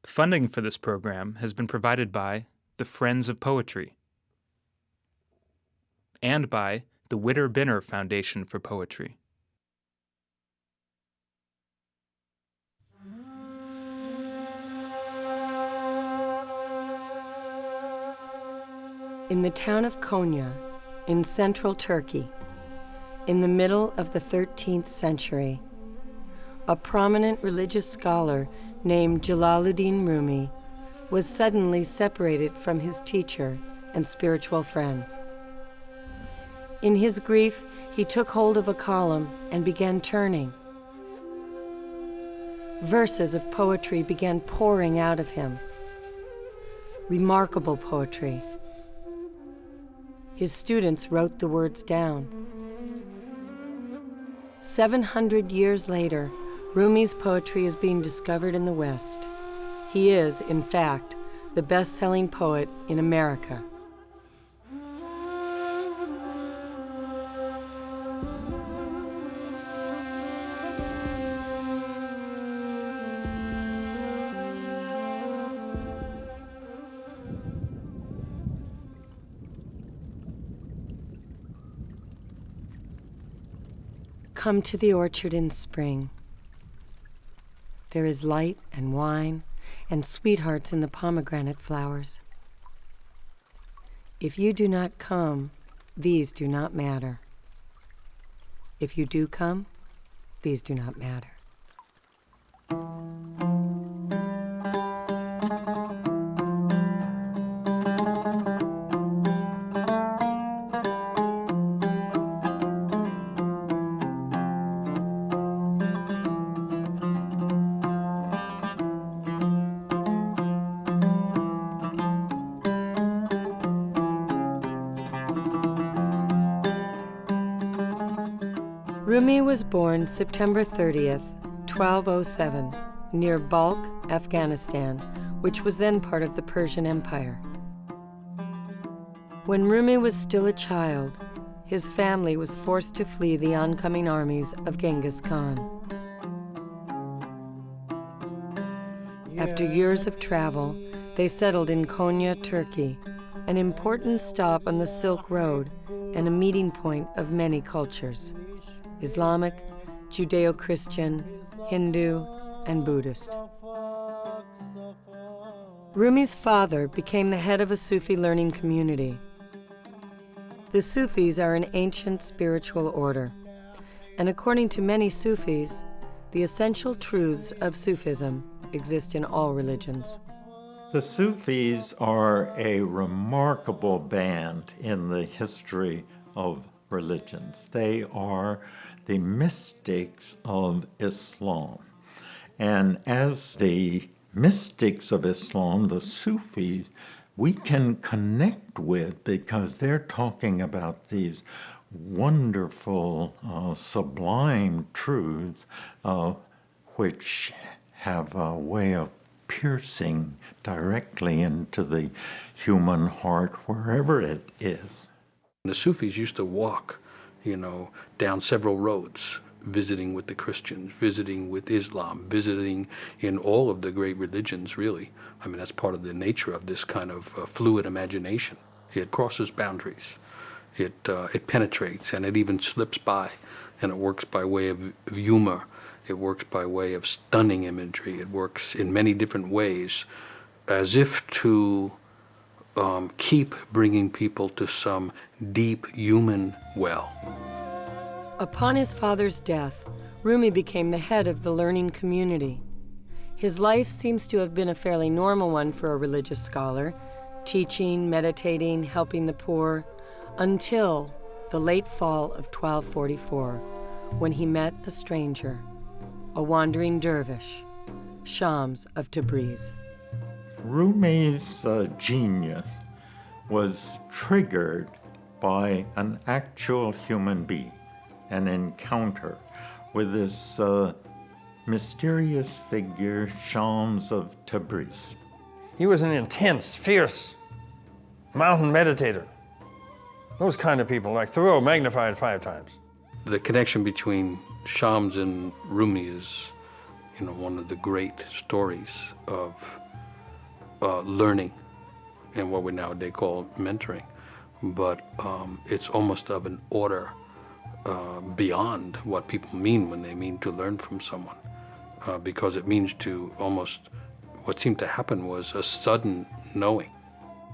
Funding for this program has been provided by the Friends of Poetry and by the Witter-Binner Foundation for Poetry. In the town of Konya, in central Turkey, in the middle of the 13th century, a prominent religious scholar named Jalaluddin Rumi was suddenly separated from his teacher and spiritual friend. In his grief, he took hold of a column and began turning. Verses of poetry began pouring out of him. Remarkable poetry. His students wrote the words down. 700 years later, Rumi's poetry is being discovered in the West. He is, in fact, the best-selling poet in America. Come to the orchard in spring. There is light and wine and sweethearts in the pomegranate flowers. If you do not come, these do not matter. If you do come, these do not matter. Rumi was born September 30th, 1207, near Balkh, Afghanistan, which was then part of the Persian Empire. When Rumi was still a child, his family was forced to flee the oncoming armies of Genghis Khan. After years of travel, they settled in Konya, Turkey, an important stop on the Silk Road and a meeting point of many cultures: Islamic, Judeo-Christian, Hindu, and Buddhist. Rumi's father became the head of a Sufi learning community. The Sufis are an ancient spiritual order, and according to many Sufis, the essential truths of Sufism exist in all religions. The Sufis are a remarkable band in the history of religions. They are the mystics of Islam. And as the mystics of Islam, the Sufis, we can connect with because they're talking about these wonderful, sublime truths which have a way of piercing directly into the human heart wherever it is. The Sufis used to walk, down several roads, visiting with the Christians, visiting with Islam, visiting in all of the great religions, really. I mean, that's part of the nature of this kind of fluid imagination. It crosses boundaries. It penetrates, and it even slips by, and it works by way of humor. It works by way of stunning imagery. It works in many different ways, as if to keep bringing people to some deep human well. Upon his father's death, Rumi became the head of the learning community. His life seems to have been a fairly normal one for a religious scholar, teaching, meditating, helping the poor, until the late fall of 1244, when he met a stranger, a wandering dervish, Shams of Tabriz. Rumi's genius was triggered by an actual human being, an encounter with this mysterious figure, Shams of Tabriz. He was an intense, fierce mountain meditator. Those kind of people, like Thoreau magnified 5 times. The connection between Shams and Rumi is, one of the great stories of learning and what we nowadays call mentoring. But it's almost of an order beyond what people mean when they mean to learn from someone, because it means to almost, what seemed to happen was a sudden knowing.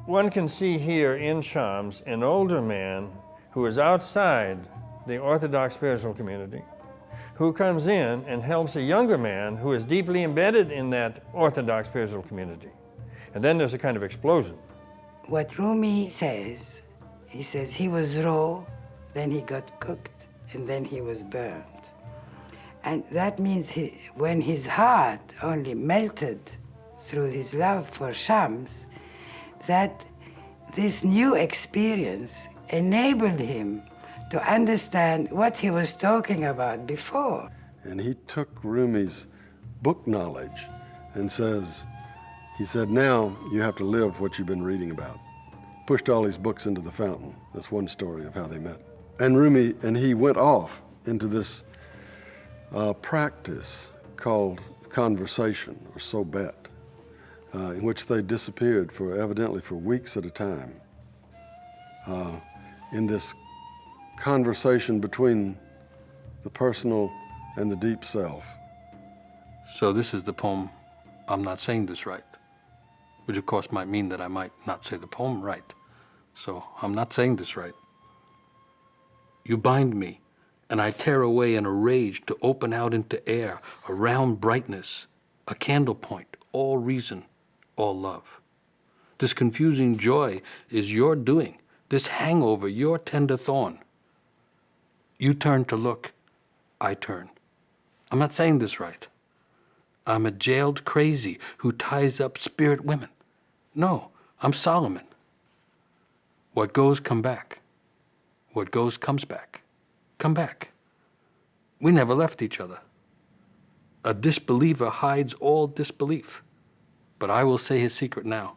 One can see here in Shams an older man who is outside the Orthodox spiritual community, who comes in and helps a younger man who is deeply embedded in that Orthodox spiritual community. And then there's a kind of explosion. What Rumi says, he says he was raw, then he got cooked, and then he was burned. And that means when his heart only melted through his love for Shams, that this new experience enabled him to understand what he was talking about before. And he took Rumi's book knowledge and he said, now you have to live what you've been reading about. Pushed all his books into the fountain. That's one story of how they met. And Rumi and he went off into this practice called conversation, or sobet, in which they disappeared evidently for weeks at a time. In this conversation between the personal and the deep self. So this is the poem, I'm Not Saying This Right, which of course might mean that I might not say the poem right. So I'm not saying this right. You bind me, and I tear away in a rage to open out into air, a round brightness, a candle point, all reason, all love. This confusing joy is your doing, this hangover, your tender thorn. You turn to look, I turn. I'm not saying this right. I'm a jailed crazy who ties up spirit women. No, I'm Solomon. What goes, come back. What goes, comes back. Come back. We never left each other. A disbeliever hides all disbelief, but I will say his secret now.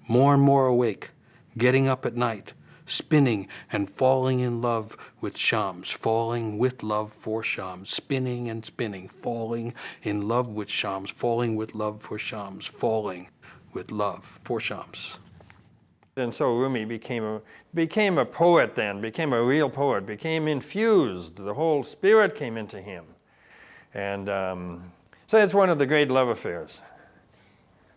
More and more awake, getting up at night, spinning and falling in love with Shams, falling with love for Shams, spinning and spinning, falling in love with Shams, falling with love for Shams, falling with love for Shams. And so Rumi became a poet then, became a real poet, became infused. The whole spirit came into him. And so it's one of the great love affairs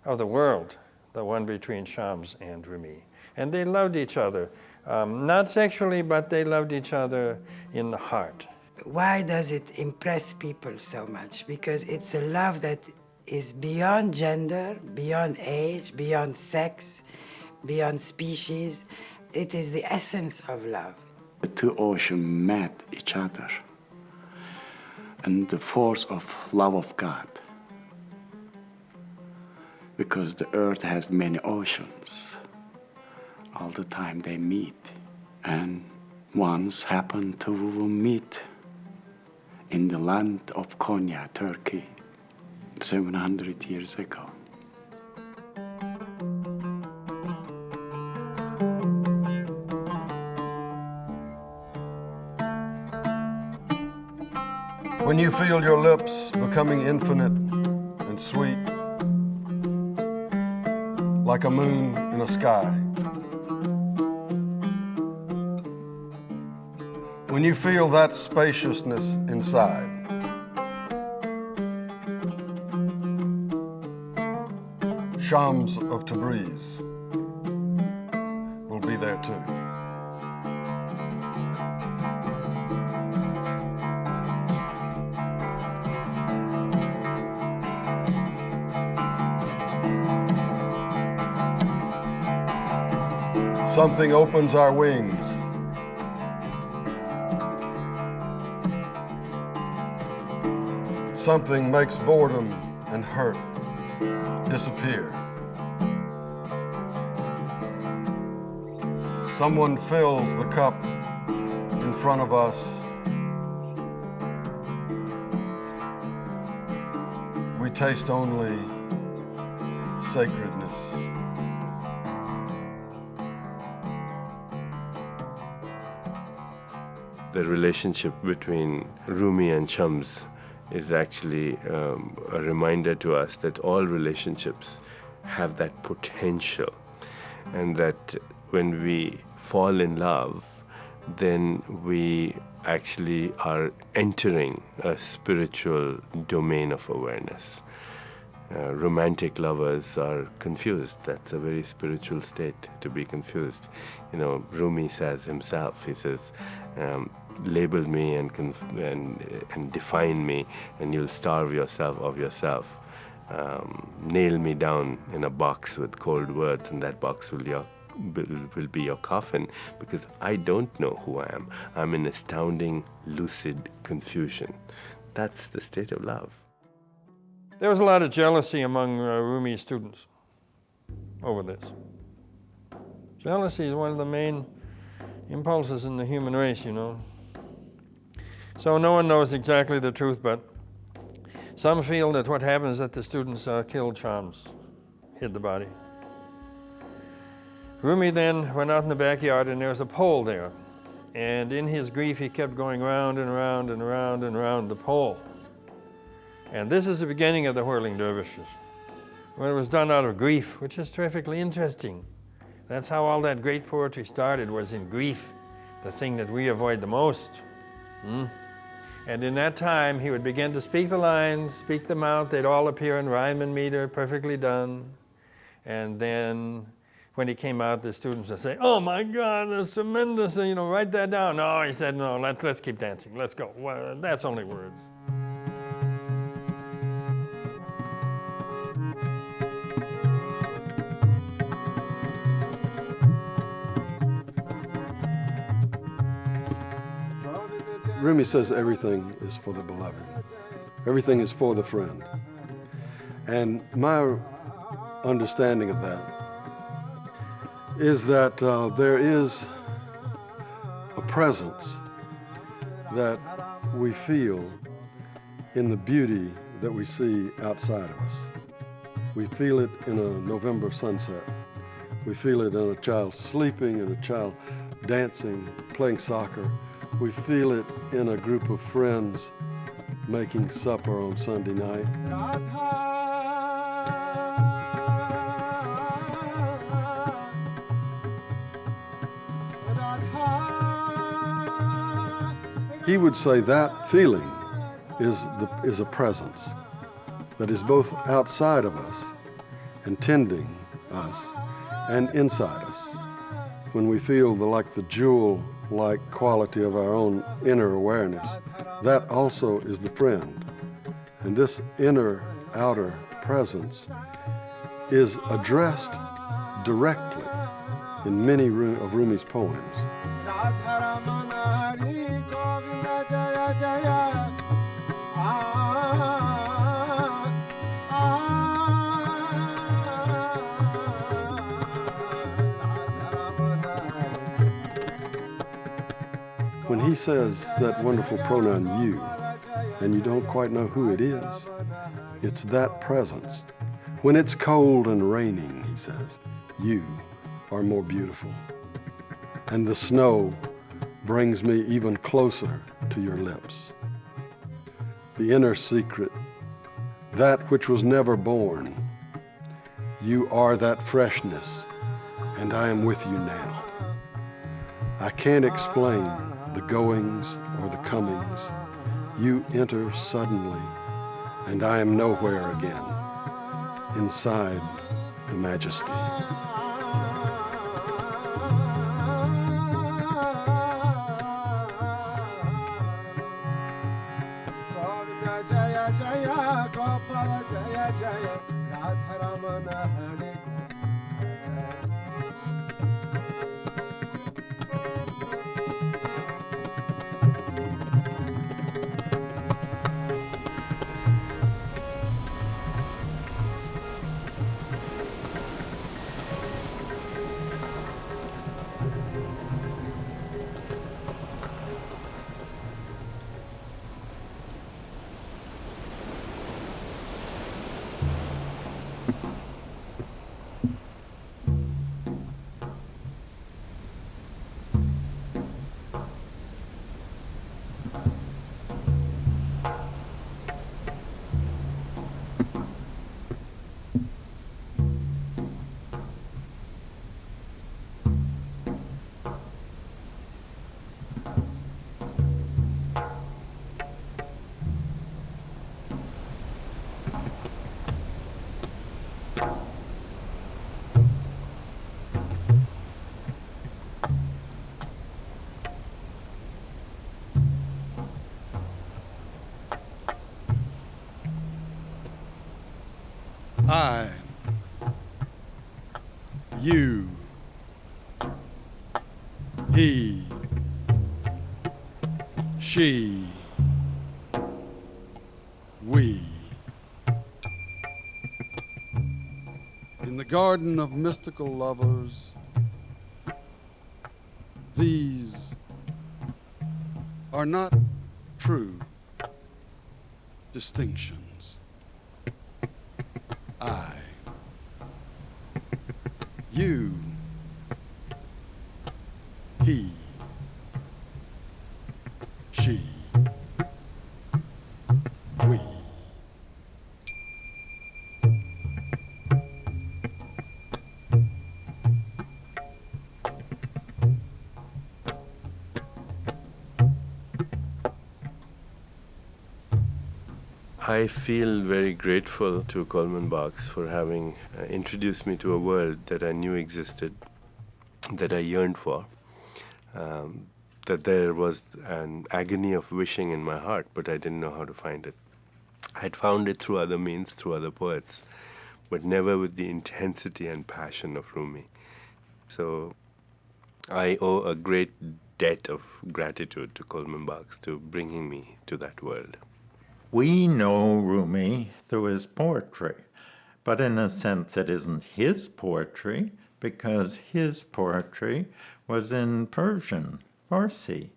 of the world, the one between Shams and Rumi. And they loved each other, not sexually, but they loved each other in the heart. Why does it impress people so much? Because it's a love that is beyond gender, beyond age, beyond sex, beyond species. It is the essence of love. The two oceans met each other, and the force of love of God. Because the earth has many oceans. All the time they meet. And once happened to meet in the land of Konya, Turkey, 700 years ago. When you feel your lips becoming infinite and sweet, like a moon in a sky. When you feel that spaciousness inside, Shams of Tabriz will be there too. Something opens our wings. Something makes boredom and hurt disappear. Someone fills the cup in front of us. We taste only sacredness. The relationship between Rumi and Shams is actually a reminder to us that all relationships have that potential, and that when we fall in love, then we actually are entering a spiritual domain of awareness. Romantic lovers are confused. That's a very spiritual state, to be confused. You know, Rumi says himself, he says, label me and define me, and you'll starve yourself of yourself. Nail me down in a box with cold words, and that box will be your coffin, because I don't know who I am. I'm in astounding, lucid confusion. That's the state of love. There was a lot of jealousy among Rumi's students over this. Jealousy is one of the main impulses in the human race, you know. So no one knows exactly the truth, but some feel that what happens is that the students killed Shams, hid the body. Rumi then went out in the backyard, and there was a pole there. And in his grief, he kept going round and round and round and round the pole. And this is the beginning of the whirling dervishes, when it was done out of grief, which is terrifically interesting. That's how all that great poetry started, was in grief, the thing that we avoid the most. And in that time, he would begin to speak the lines, speak them out. They'd all appear in rhyme and meter, perfectly done. And then when he came out, the students would say, "Oh my God, that's tremendous, you know, write that down." No, he said, "No, let's keep dancing, let's go. Well, that's only words." Rumi says everything is for the beloved. Everything is for the friend. And my understanding of that is that there is a presence that we feel in the beauty that we see outside of us. We feel it in a November sunset. We feel it in a child sleeping, in a child dancing, playing soccer. We feel it in a group of friends making supper on Sunday night. He would say that feeling is a presence that is both outside of us and tending us and inside us. When we feel like the jewel-like quality of our own inner awareness, that also is the friend. And this inner-outer presence is addressed directly in many of Rumi's poems. When he says that wonderful pronoun you, and you don't quite know who it is, it's that presence. When it's cold and raining, he says, you are more beautiful. And the snow brings me even closer to your lips. The inner secret, that which was never born. You are that freshness, and I am with you now. I can't explain the goings or the comings. You enter suddenly, and I am nowhere again, inside the majesty. I, you, he, she, we. In the garden of mystical lovers, these are not true distinctions. I, you, he, she, we. I feel very grateful to Coleman Barks for having introduced me to a world that I knew existed, that I yearned for, that there was an agony of wishing in my heart, but I didn't know how to find it. I had found it through other means, through other poets, but never with the intensity and passion of Rumi. So I owe a great debt of gratitude to Coleman Barks to bringing me to that world. We know Rumi through his poetry, but in a sense it isn't his poetry because his poetry was in Persian, Farsi,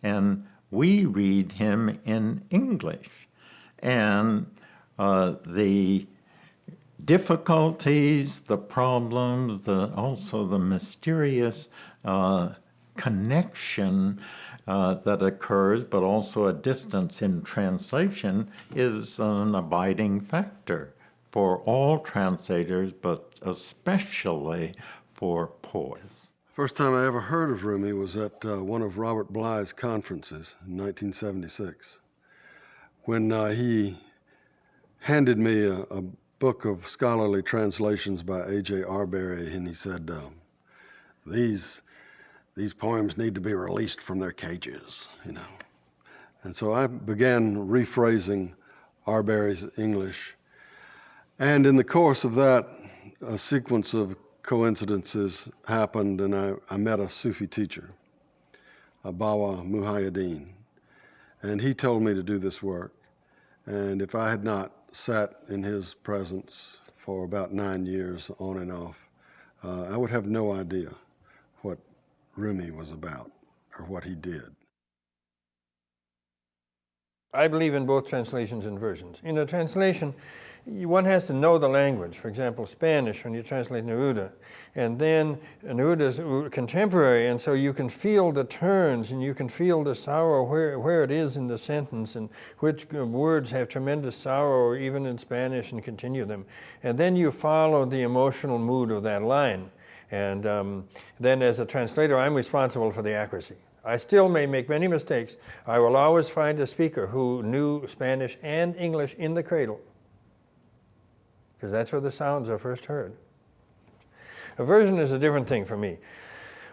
and we read him in English. And the difficulties, the problems, also the mysterious connection that occurs, but also a distance in translation, is an abiding factor for all translators, but especially for poets. First time I ever heard of Rumi was at one of Robert Bly's conferences in 1976, when he handed me a book of scholarly translations by A.J. Arbery, and he said, these poems need to be released from their cages, you know. And so I began rephrasing Arbery's English. And in the course of that, a sequence of coincidences happened, and I met a Sufi teacher, Bawa Muhyiddin. And he told me to do this work. And if I had not sat in his presence for about 9 years on and off, I would have no idea what Rumi was about or what he did. I believe in both translations and versions. In a translation, one has to know the language. For example, Spanish, when you translate Neruda, and then Neruda's contemporary, and so you can feel the turns and you can feel the sorrow where it is in the sentence and which words have tremendous sorrow, even in Spanish, and continue them. And then you follow the emotional mood of that line. And then as a translator, I'm responsible for the accuracy. I still may make many mistakes. I will always find a speaker who knew Spanish and English in the cradle, because that's where the sounds are first heard. A version is a different thing for me.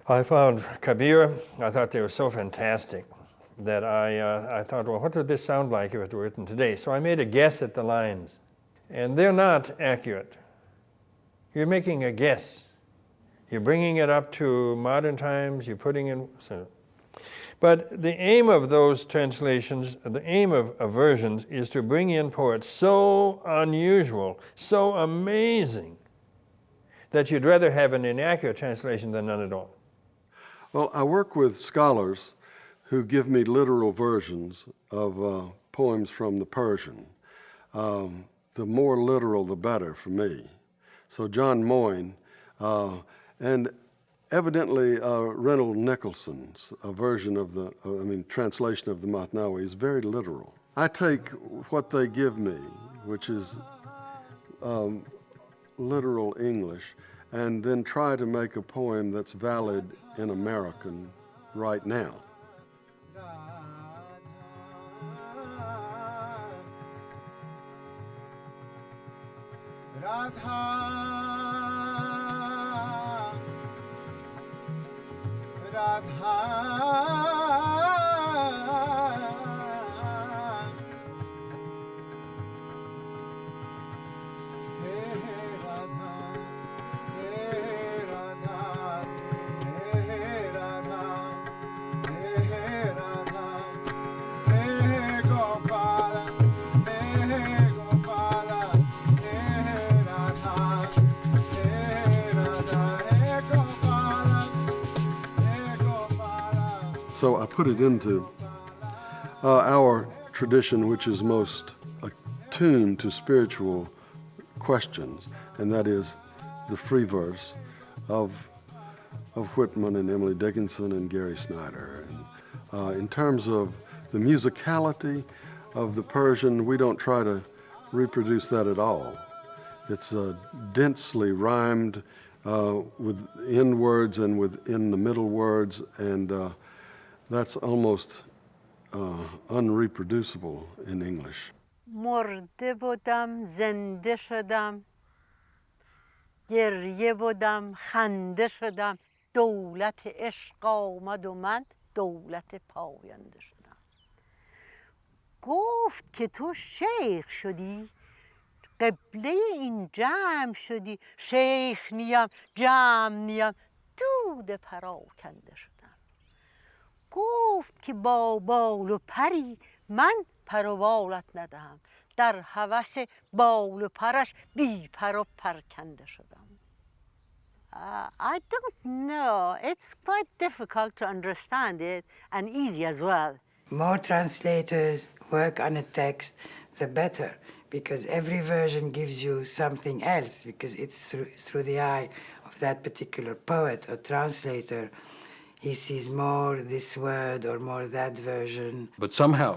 I found Kabir, I thought they were so fantastic that I thought, well, what would this sound like if it were written today? So I made a guess at the lines, and they're not accurate. You're making a guess. You're bringing it up to modern times, you're putting in... But the aim of those translations, the aim of versions, is to bring in poets so unusual, so amazing, that you'd rather have an inaccurate translation than none at all. Well, I work with scholars who give me literal versions of poems from the Persian. The more literal, the better for me. So John Moyne, and evidently Reynold Nicholson's version of translation of the Mathnawi is very literal. I take what they give me, which is literal English, and then try to make a poem that's valid in American right now. so I put it into our tradition, which is most attuned to spiritual questions, and that is the free verse of Whitman and Emily Dickinson and Gary Snyder. And, in terms of the musicality of the Persian, we don't try to reproduce that at all. It's densely rhymed within words and within the middle words, and that's almost unreproducible in English. مرده بودم زنده شدم گریه بودم خنده شدم دولت عشق آمد و من دولت پاینده شدم گفت که تو شیخ شدی قبله این جمع شدی شیخ نیم جمع نیم دود پراکنده شدم گفت که با بال و پری من پر و بالت ندهم در هوس بال و پرش بی پر و پرکنده شدم I don't know. It's quite difficult to understand it and easy as well. More translators work on a text, the better, because every version gives you something else, because it's through the eye of that particular poet or translator. He sees more this word or more that version. But somehow,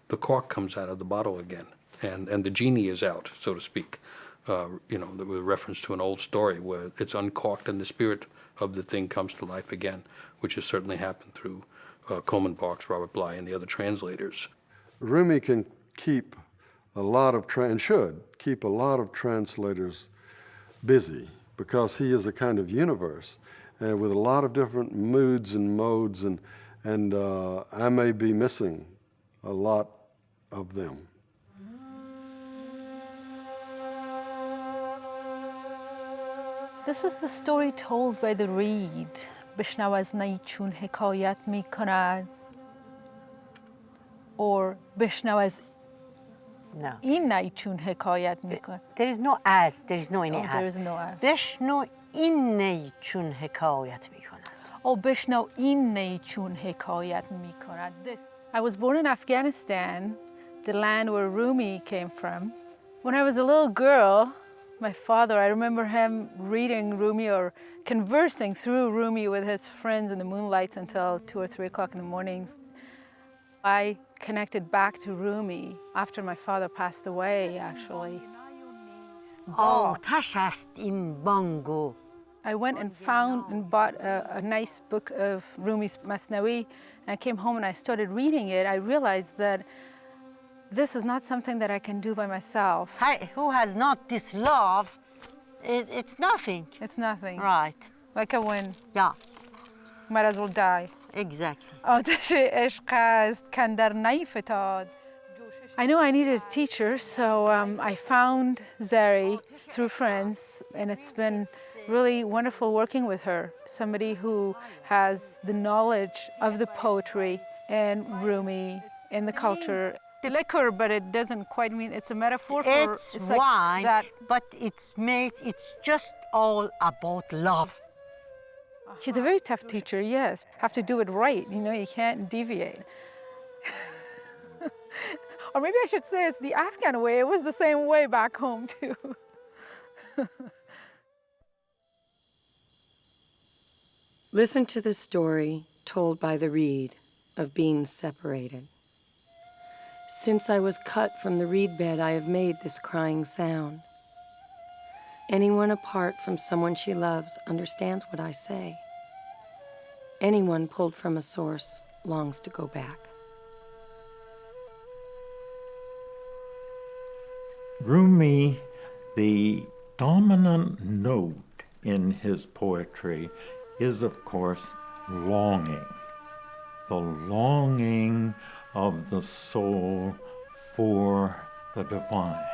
the cork comes out of the bottle again, and the genie is out, so to speak. With reference to an old story where it's uncorked and the spirit of the thing comes to life again, which has certainly happened through Coleman Barks, Robert Bly, and the other translators. Rumi can keep a lot of, and should keep a lot of translators busy, because he is a kind of universe, and with a lot of different moods and modes, and I may be missing a lot of them. This is the story told by the reed. بشنو از نی چون حکایت می کند. Or بشنو از این نی چون حکایت می کند. There is no as, there is no any as. There is no as. بشنو این نی چون حکایت می کند. Oh, بشنو این نی چون حکایت می کند. I was born in Afghanistan, the land where Rumi came from. When I was a little girl, my father, I remember him reading Rumi or conversing through Rumi with his friends in the moonlights until 2 or 3 o'clock in the mornings. I connected back to Rumi after my father passed away, actually. آتش است این بانگو. I went and found and bought a nice book of Rumi's Masnawi and came home and I started reading it. I realized that this is not something that I can do by myself. Who has not this love, it's nothing. It's nothing. Right. Like a wind. Yeah. Might as well die. Exactly. آتش عشق است کاندر نیفتاد. I knew I needed a teacher, so I found Zari through friends, and it's been really wonderful working with her. Somebody who has the knowledge of the poetry and Rumi and the culture. Liquor, but it doesn't quite mean it's a metaphor for it's like wine, that. but it's just all about love. She's a very tough teacher, yes. Have to do it right, you can't deviate. Or maybe I should say it's the Afghan way. It was the same way back home too. Listen to the story told by the reed of being separated. Since I was cut from the reed bed, I have made this crying sound. Anyone apart from someone she loves understands what I say. Anyone pulled from a source longs to go back. Rumi, the dominant note in his poetry is, of course, longing. The longing of the soul for the divine.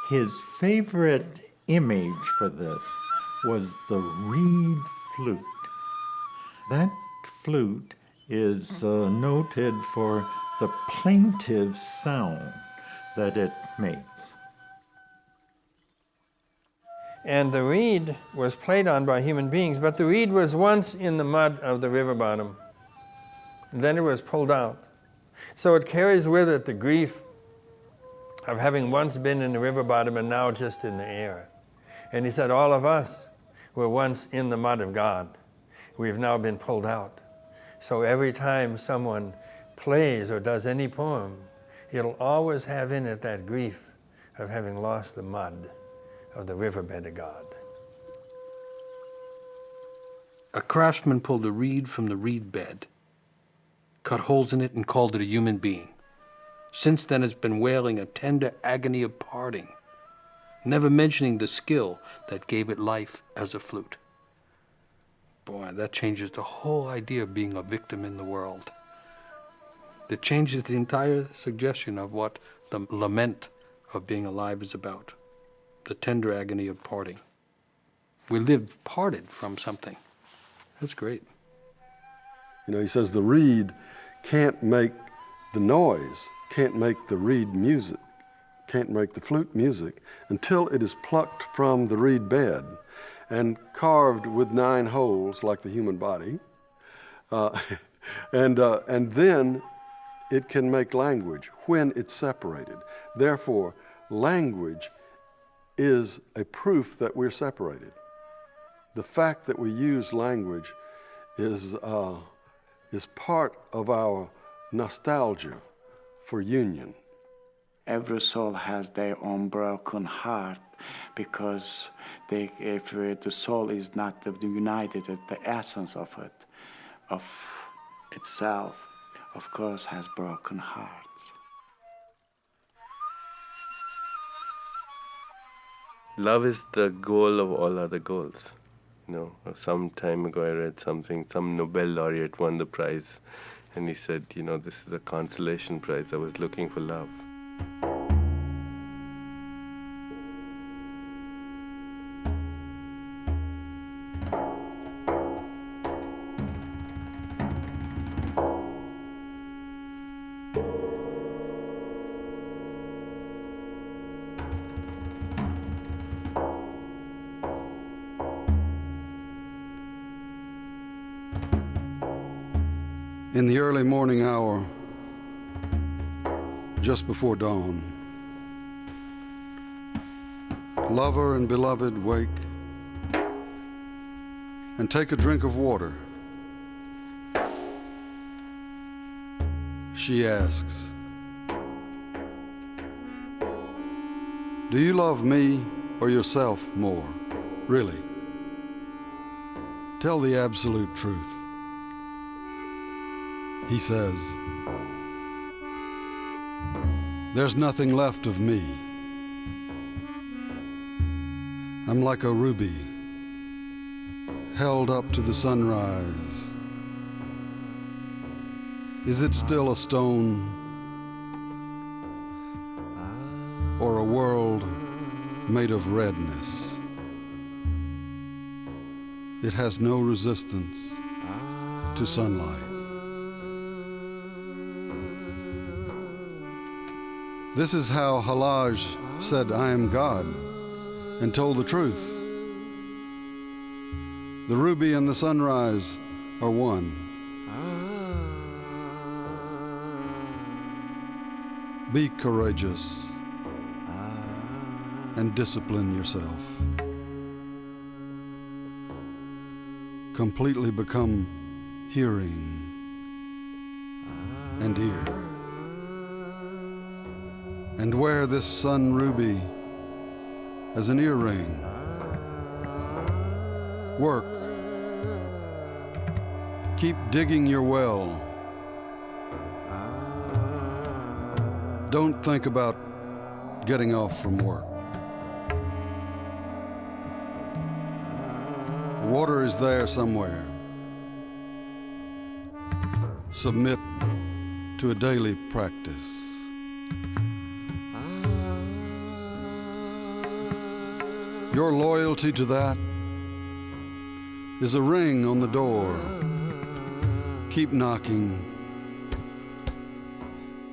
His favorite image for this was the reed flute. That flute is noted for the plaintive sound that it makes. And the reed was played on by human beings, but the reed was once in the mud of the river bottom. And then it was pulled out. So it carries with it the grief of having once been in the river bottom and now just in the air. And he said, all of us were once in the mud of God. We've now been pulled out. So every time someone plays or does any poem, it'll always have in it that grief of having lost the mud of the riverbed of God. A craftsman pulled a reed from the reed bed, cut holes in it, and called it a human being. Since then it's been wailing a tender agony of parting, never mentioning the skill that gave it life as a flute. Boy, that changes the whole idea of being a victim in the world. It changes the entire suggestion of what the lament of being alive is about. The tender agony of parting. We live parted from something. That's great. You know, he says the reed can't make the noise, can't make the reed music, can't make the flute music until it is plucked from the reed bed and carved with 9 holes like the human body. And then it can make language when it's separated. Therefore, language is a proof that we're separated. The fact that we use language is part of our nostalgia for union. Every soul has their own broken heart because if the soul is not united at the essence of it, of itself, of course, has broken hearts. Love is the goal of all other goals. You know, some time ago I read something, some Nobel laureate won the prize, and he said, you know, this is a consolation prize. I was looking for love. In the early morning hour, just before dawn, lover and beloved wake and take a drink of water. She asks, "Do you love me or yourself more, really? Tell the absolute truth." He says, "There's nothing left of me. I'm like a ruby held up to the sunrise. Is it still a stone or a world made of redness? It has no resistance to sunlight. This is how Halaj said, 'I am God,' and told the truth. The ruby and the sunrise are one. Be courageous and discipline yourself. Completely become hearing and ear. And wear this sun ruby as an earring. Work. Keep digging your well. Don't think about getting off from work. Water is there somewhere. Submit to a daily practice. Your loyalty to that is a ring on the door. Keep knocking,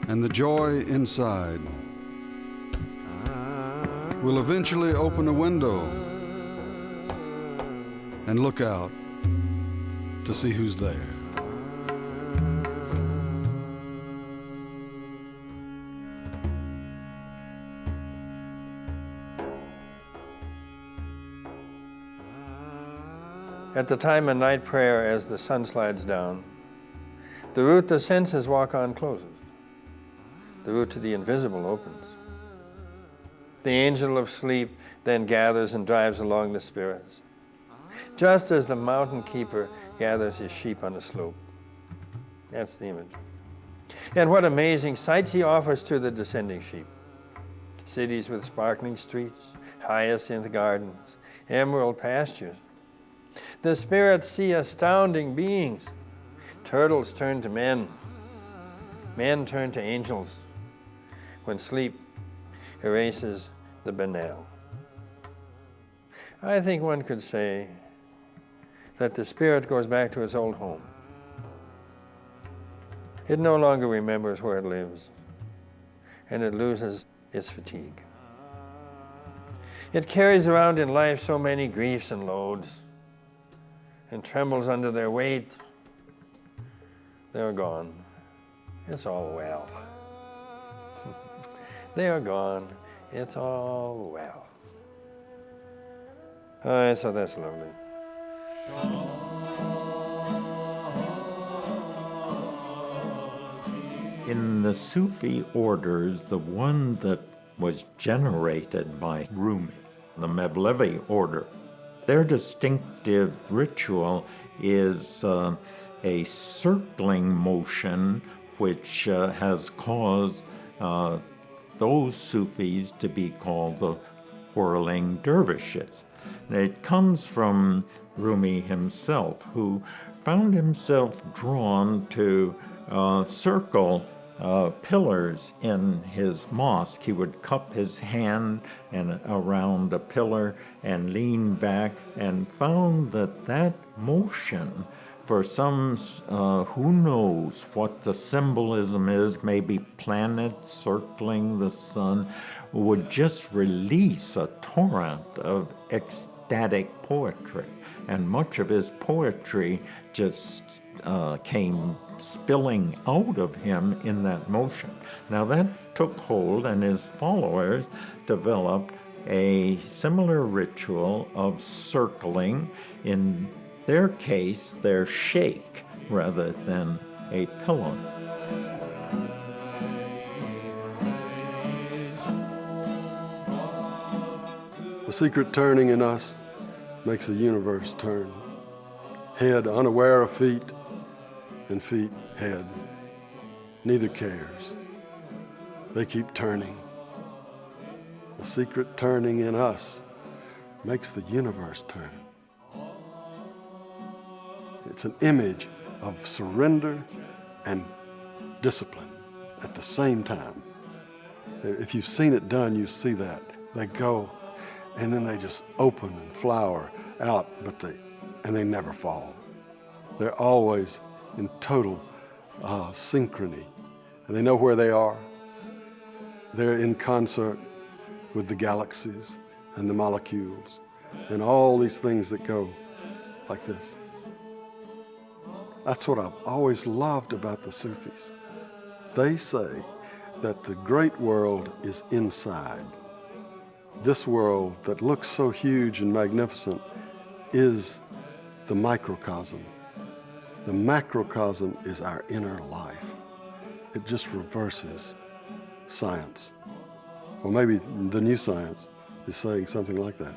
and the joy inside will eventually open a window and look out to see who's there. At the time of night prayer, as the sun slides down, the route to senses walk on closes. The route to the invisible opens. The angel of sleep then gathers and drives along the spirits, just as the mountain keeper gathers his sheep on a slope. That's the image. And what amazing sights he offers to the descending sheep. Cities with sparkling streets, hyacinth gardens, emerald pastures. The spirits see astounding beings. Turtles turn to men. Men turn to angels. When sleep erases the banal. I think one could say that the spirit goes back to its old home. It no longer remembers where it lives, and it loses its fatigue. It carries around in life so many griefs and loads, and trembles under their weight. They're gone. It's all well. They are gone. It's all well. So that's lovely. In the Sufi orders, the one that was generated by Rumi, the Mevlevi order, their distinctive ritual is a circling motion which has caused those Sufis to be called the whirling dervishes. It comes from Rumi himself, who found himself drawn to circle pillars in his mosque. He would cup his hand and around a pillar and lean back, and found that that motion, for some, who knows what the symbolism is, maybe planets circling the sun, would just release a torrent of ecstatic poetry. And much of his poetry just came spilling out of him in that motion. Now that took hold, and his followers developed a similar ritual of circling. In their case, their sheikh rather than a pillow. The secret turning in us makes the universe turn. Head unaware of feet, and feet head. Neither cares. They keep turning. The secret turning in us makes the universe turn. It's an image of surrender and discipline at the same time. If you've seen it done, you see that. They go, and then they just open and flower out, and they never fall. They're always in total synchrony, and they know where they are. They're in concert with the galaxies and the molecules and all these things that go like this. That's what I've always loved about the Sufis. They say that the great world is inside. This world that looks so huge and magnificent is the microcosm. The macrocosm is our inner life. It just reverses science. Or maybe the new science is saying something like that.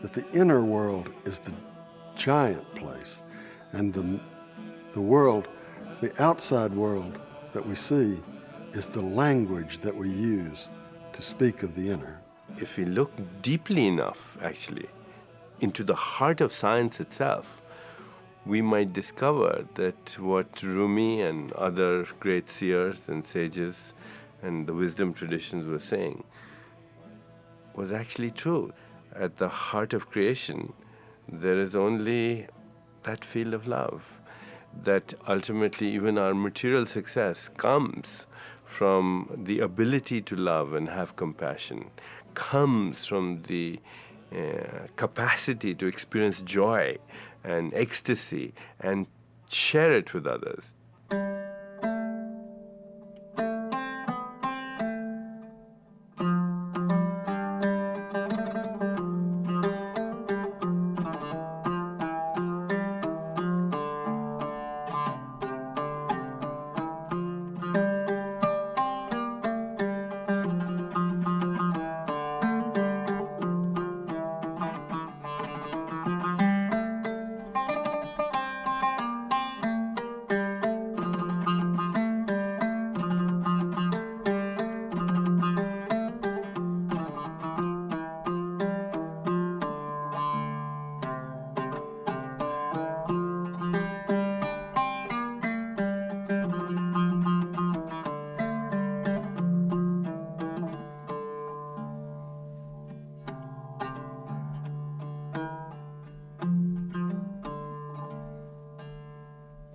That the inner world is the giant place, and the world, the outside world that we see, is the language that we use to speak of the inner. If we look deeply enough, actually, into the heart of science itself, we might discover that what Rumi and other great seers and sages and the wisdom traditions were saying was actually true. At the heart of creation, there is only that field of love, that ultimately even our material success comes from the ability to love and have compassion, comes from the capacity to experience joy and ecstasy and share it with others.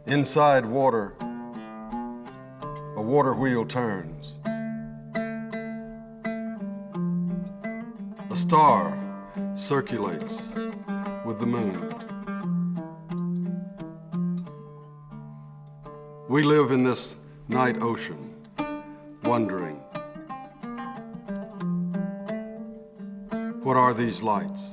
Inside water, a water wheel turns. A star circulates with the moon. We live in this night ocean, wondering, what are these lights?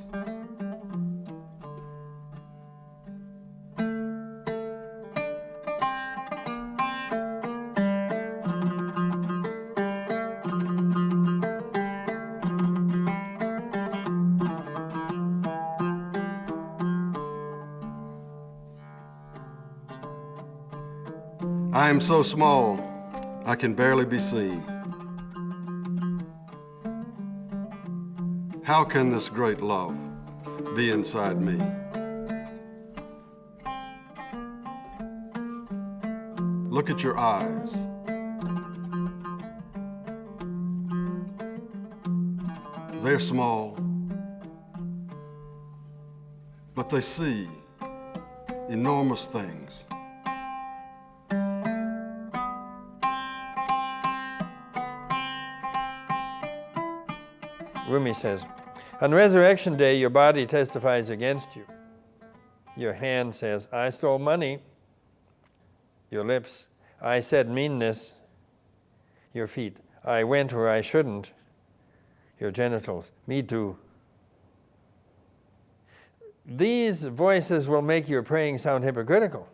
I am so small, I can barely be seen. How can this great love be inside me? Look at your eyes. They're small, but they see enormous things. Rumi says, on resurrection day, your body testifies against you. Your hand says, I stole money. Your lips, I said meanness. Your feet, I went where I shouldn't. Your genitals, me too. These voices will make your praying sound hypocritical.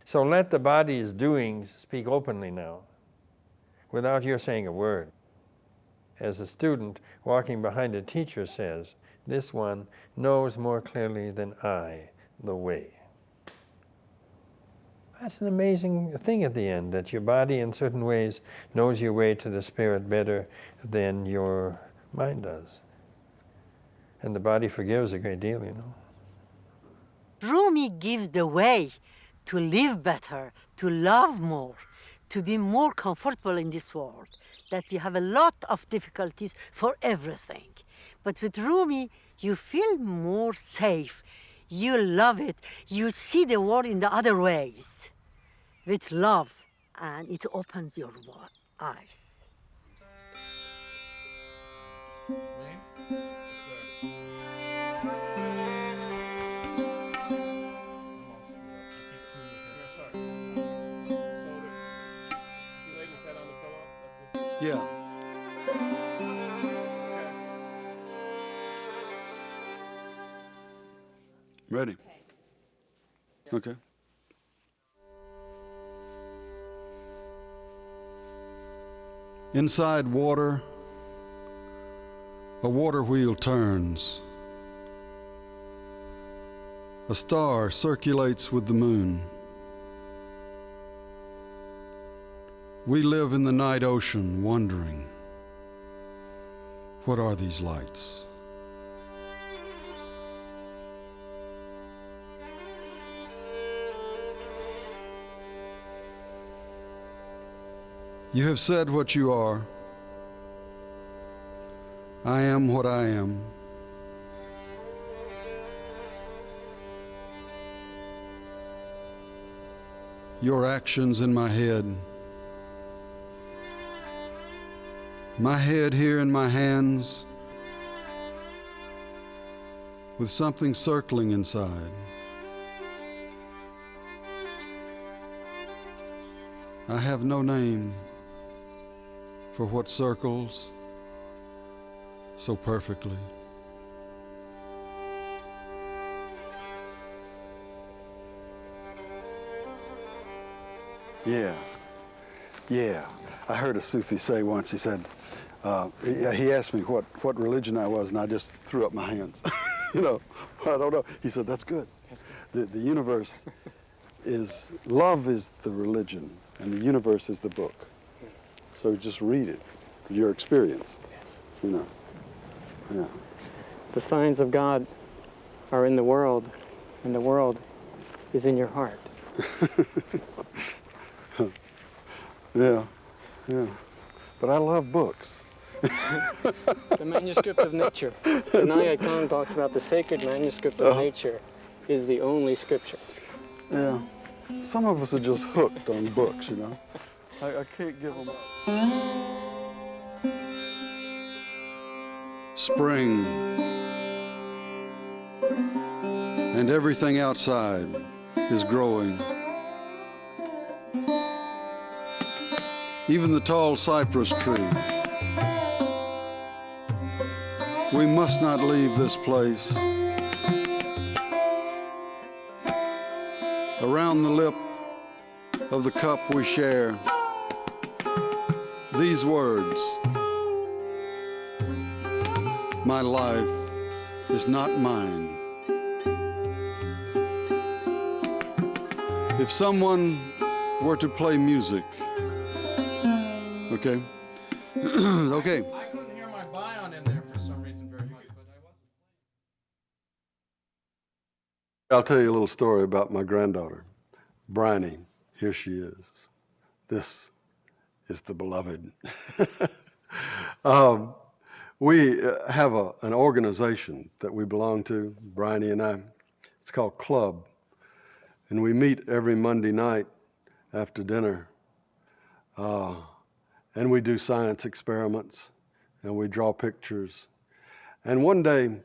So let the body's doings speak openly now, without your saying a word. As a student walking behind a teacher says, this one knows more clearly than I the way. That's an amazing thing at the end, that your body in certain ways knows your way to the spirit better than your mind does. And the body forgives a great deal, you know. Rumi gives the way to live better, to love more, to be more comfortable in this world, that we have a lot of difficulties for everything. But with Rumi, you feel more safe. You love it. You see the world in the other ways with love, and it opens your eyes. Yeah. Ready? Okay. Inside water, a water wheel turns. A star circulates with the moon. We live in the night ocean, wondering, what are these lights? You have said what you are. I am what I am. Your actions in my head here in my hands, with something circling inside. I have no name for what circles so perfectly. Yeah. I heard a Sufi say once, he said, he asked me what religion I was, and I just threw up my hands. I don't know. He said, that's good. The universe is, love is the religion, and the universe is the book. So just read it, your experience. Yes. Yeah. The signs of God are in the world, and the world is in your heart. Yeah. But I love books. The manuscript of nature. The Naya Khan talks about the sacred manuscript of nature is the only scripture. Yeah. Some of us are just hooked on books, I can't give them up. Spring. And everything outside is growing. Even the tall cypress tree. We must not leave this place. Around the lip of the cup we share, these words: my life is not mine. If someone were to play music, okay? Okay. I couldn't hear my bion in there for some reason very much, but I wasn't. I'll tell you a little story about my granddaughter, Bryony. Here she is. This is the beloved. We have an organization that we belong to, Bryony and I. It's called Club. And we meet every Monday night after dinner. And we do science experiments, and we draw pictures. And one day,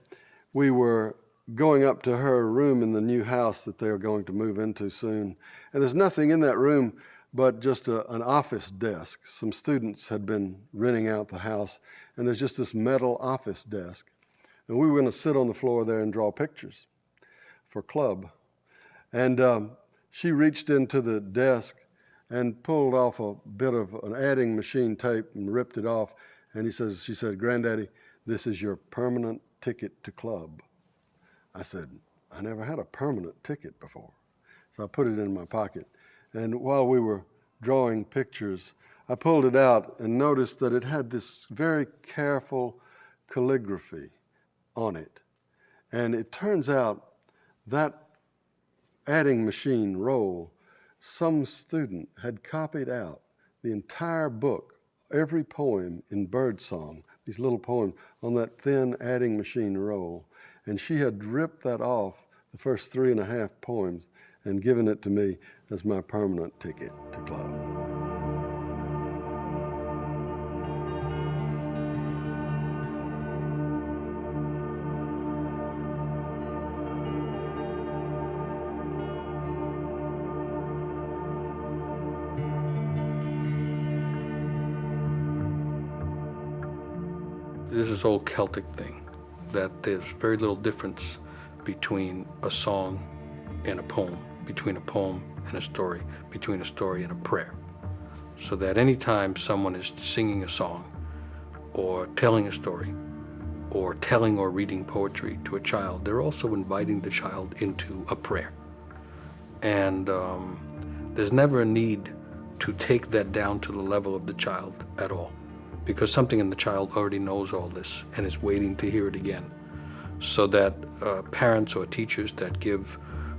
we were going up to her room in the new house that they are going to move into soon. And there's nothing in that room but just an office desk. Some students had been renting out the house, and there's just this metal office desk. And we were going to sit on the floor there and draw pictures for Club. And she reached into the desk and pulled off a bit of an adding machine tape and ripped it off. And she said, Granddaddy, this is your permanent ticket to Club. I said, I never had a permanent ticket before. So I put it in my pocket. And while we were drawing pictures, I pulled it out and noticed that it had this very careful calligraphy on it. And it turns out that adding machine roll, some student had copied out the entire book, every poem in birdsong, these little poems, on that thin adding machine roll. And she had ripped that off, the first 3.5 poems, and given it to me as my permanent ticket to Club. This is old Celtic thing, that there's very little difference between a song and a poem, between a poem and a story, between a story and a prayer. So that anytime someone is singing a song, or telling a story, or telling or reading poetry to a child, they're also inviting the child into a prayer. And there's never a need to take that down to the level of the child at all, because something in the child already knows all this and is waiting to hear it again. So that parents or teachers that give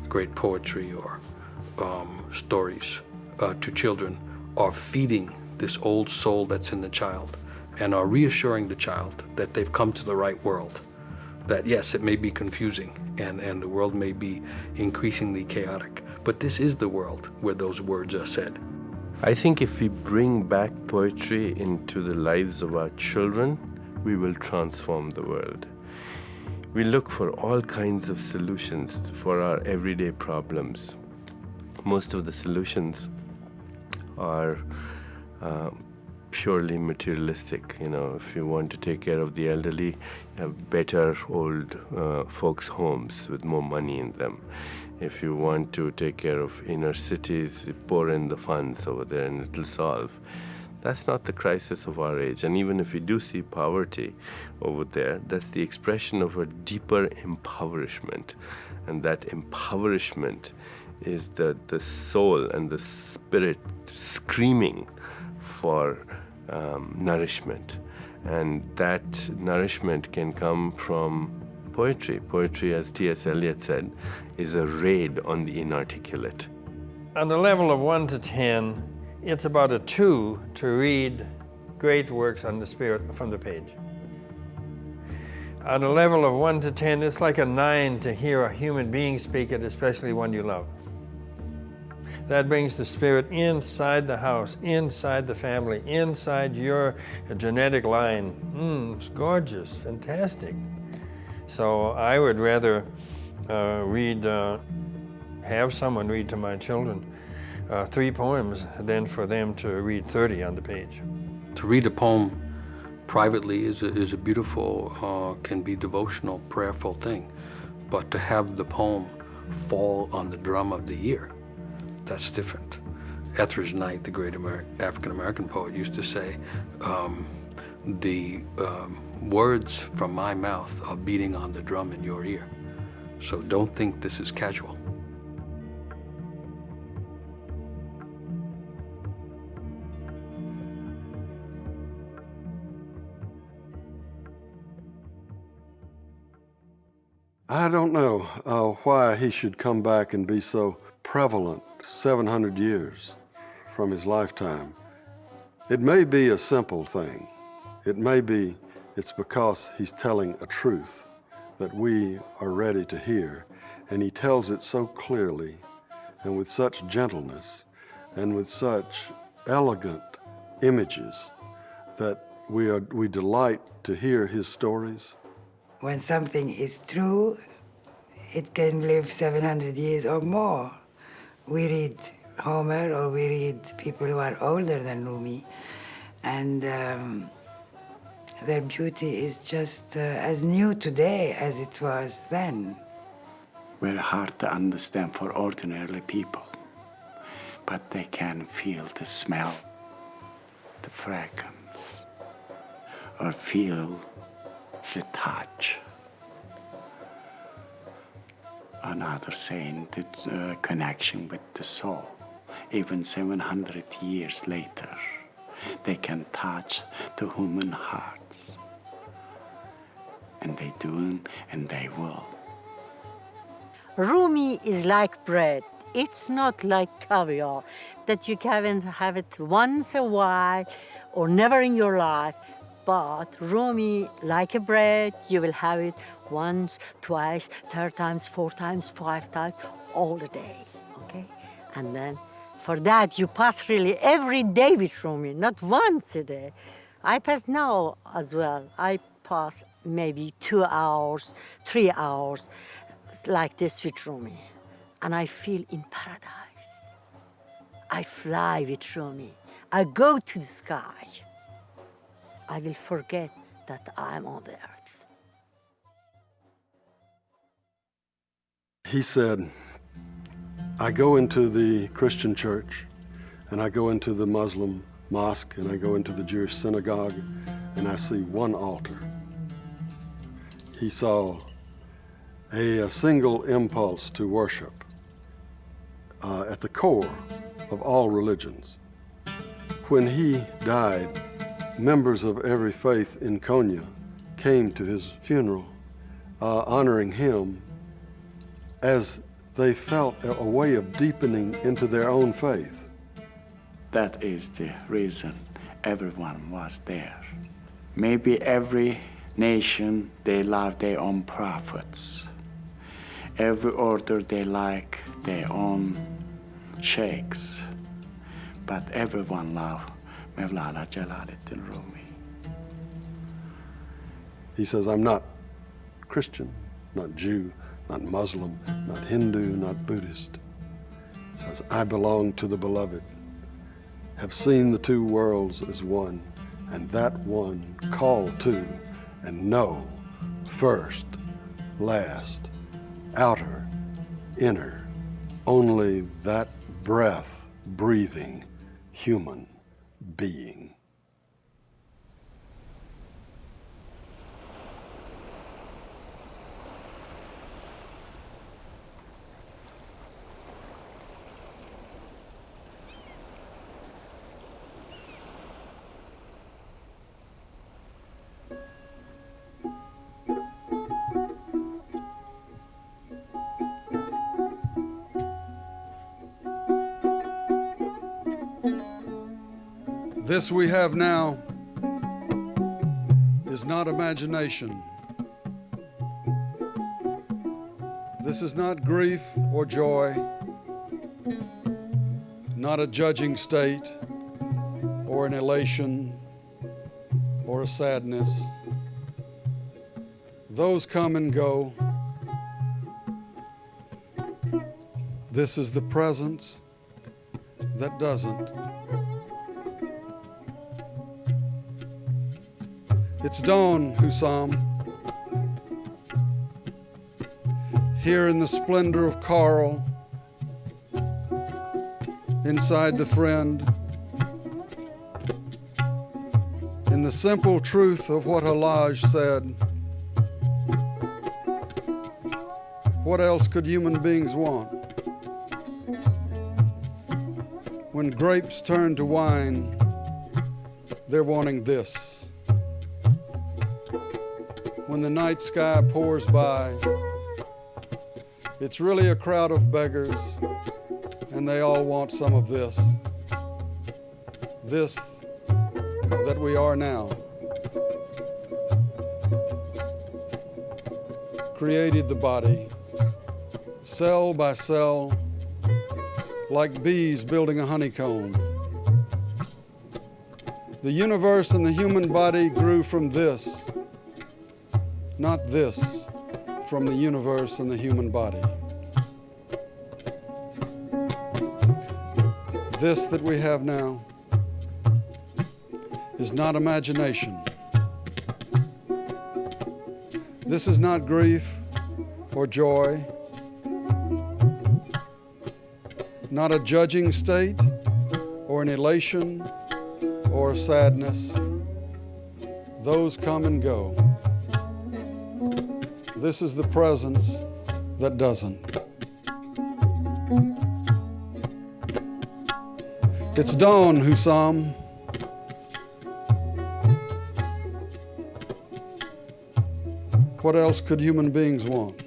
great poetry or stories to children are feeding this old soul that's in the child and are reassuring the child that they've come to the right world. That yes, it may be confusing and the world may be increasingly chaotic, but this is the world where those words are said. I think if we bring back poetry into the lives of our children, we will transform the world. We look for all kinds of solutions for our everyday problems. Most of the solutions are purely materialistic. You know, if you want to take care of the elderly, you have better old folks' homes with more money in them. If you want to take care of inner cities, you pour in the funds over there and it'll solve. That's not the crisis of our age. And even if we do see poverty over there, that's the expression of a deeper impoverishment. And that impoverishment is the soul and the spirit screaming for nourishment. And that nourishment can come from poetry. Poetry, as T.S. Eliot said, is a raid on the inarticulate. On the level of 1 to 10, it's about a 2 to read great works on the spirit from the page. On a level of 1 to 10, it's like a 9 to hear a human being speak it, especially one you love. That brings the spirit inside the house, inside the family, inside your genetic line. It's gorgeous, fantastic. So I would rather have someone read to my children 3 poems than for them to read 30 on the page. To read a poem privately is a beautiful, can be devotional, prayerful thing. But to have the poem fall on the drum of the ear, that's different. Etheridge Knight, the great African-American poet, used to say, the words from my mouth are beating on the drum in your ear. So don't think this is casual. I don't know why he should come back and be so prevalent 700 years from his lifetime. It may be a simple thing. It may be it's because he's telling a truth that we are ready to hear, and he tells it so clearly and with such gentleness and with such elegant images that we delight to hear his stories. When something is true, it can live 700 years or more. We read Homer or we read people who are older than Rumi, and their beauty is just as new today as it was then. Very hard to understand for ordinary people, but they can feel the smell, the fragrance, or feel the touch. Another saying, the connection with the soul. Even 700 years later, they can touch the human hearts. And they do, and they will. Rumi is like bread. It's not like caviar, that you can have it once a while or never in your life. But Rumi, like a bread, you will have it once, twice, 3 times, 4 times, 5 times, all the day, okay? And then for that, you pass really every day with Rumi, not once a day. I pass now as well. I pass maybe 2 hours, 3 hours like this with Rumi. And I feel in paradise. I fly with Rumi. I go to the sky. I will forget that I'm on the earth. He said, I go into the Christian church, and I go into the Muslim mosque, and I go into the Jewish synagogue, and I see one altar. He saw a single impulse to worship at the core of all religions. When he died, members of every faith in Konya came to his funeral, honoring him as they felt a way of deepening into their own faith. That is the reason everyone was there. Maybe every nation, they love their own prophets. Every order, they like their own sheikhs. But everyone loved Mevlana Jalaluddin Rumi. He says, I'm not Christian, not Jew, not Muslim, not Hindu, not Buddhist. It says, I belong to the beloved, have seen the two worlds as one, and that one call to and know, first, last, outer, inner, only that breath, breathing, human being. This we have now is not imagination. This is not grief or joy, not a judging state or an elation or a sadness. Those come and go. This is the presence that doesn't. It's dawn, Husam. Here in the splendor of coral, inside the friend, in the simple truth of what Halaj said. What else could human beings want? When grapes turn to wine, they're wanting this. When the night sky pours by, it's really a crowd of beggars, and they all want some of this. This that we are now. Created the body, cell by cell, like bees building a honeycomb. The universe and the human body grew from this. Not this, from the universe and the human body. This that we have now is not imagination. This is not grief or joy, not a judging state or an elation or a sadness. Those come and go. This is the presence that doesn't. It's dawn, Husam. What else could human beings want?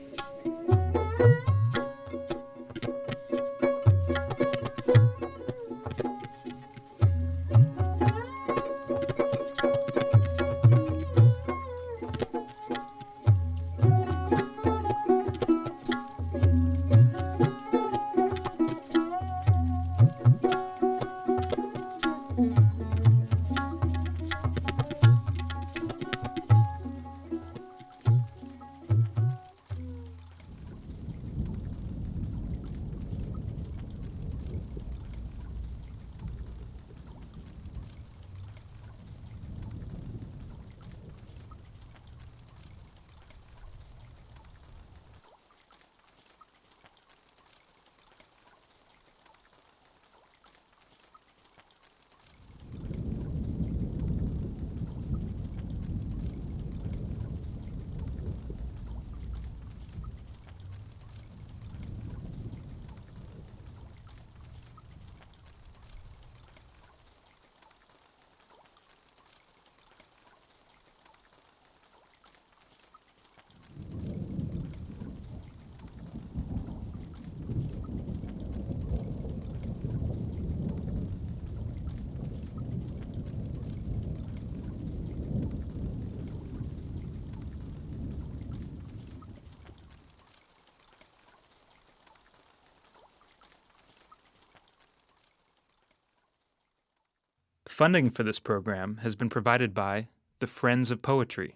Funding for this program has been provided by the Friends of Poetry.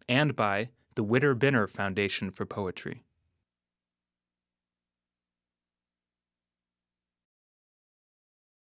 and by the Witter Binner Foundation for Poetry.